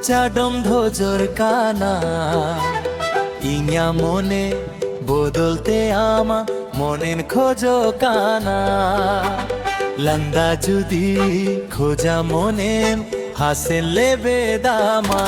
চাডম ধোজর কানা ইঙা মনে বদলতে আমা মনেন খোঁজো কানা লন্দা যদি খোঁজা মনেন হাসেন লেবে দামা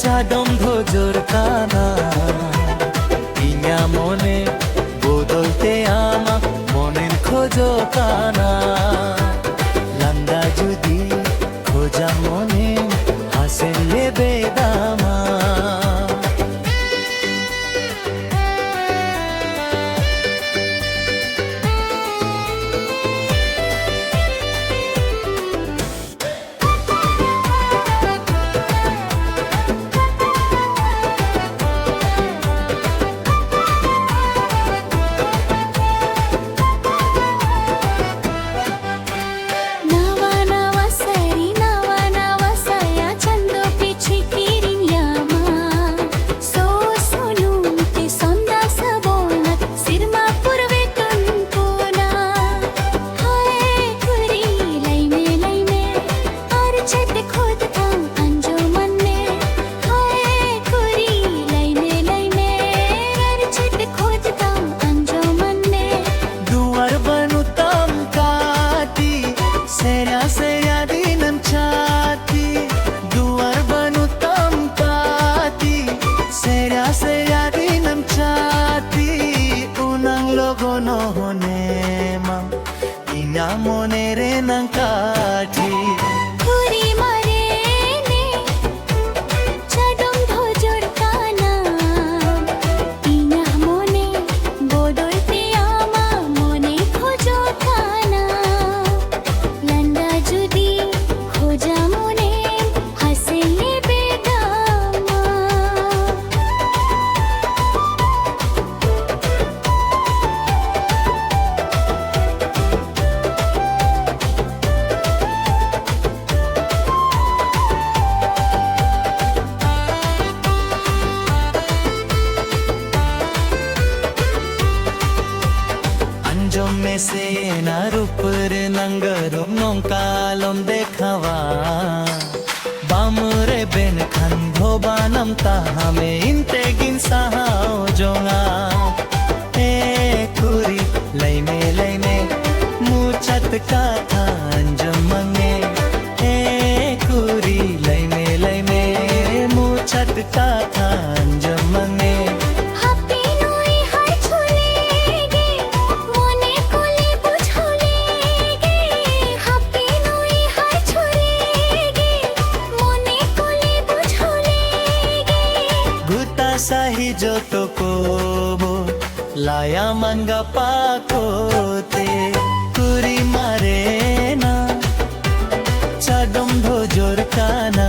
চাডম ধোজর কানা ইঙা মনে বদলতে আমা মনের খোঁজো কানা লন্দা যদি খোঁজা মনে হাসেন লেবে দামা Inya monere nang kathi Kuri marene Chadom dhojor kana Inya mone bodolte ama mone khojo kana Landa judi khoja mone hase lebe dama से नारुपर नंगरुम नोंकालम देखावा बामरे बेन खन धोबानम ताहामे इंते गिन सहाओ जोंगा ए कुरी लैमे मुचत का था अंजम मंगे ए कुरी लैमे मुचत का था अंजम मंगे sahi joto kobo laya manga pakote kuri marena chadom dhojor kana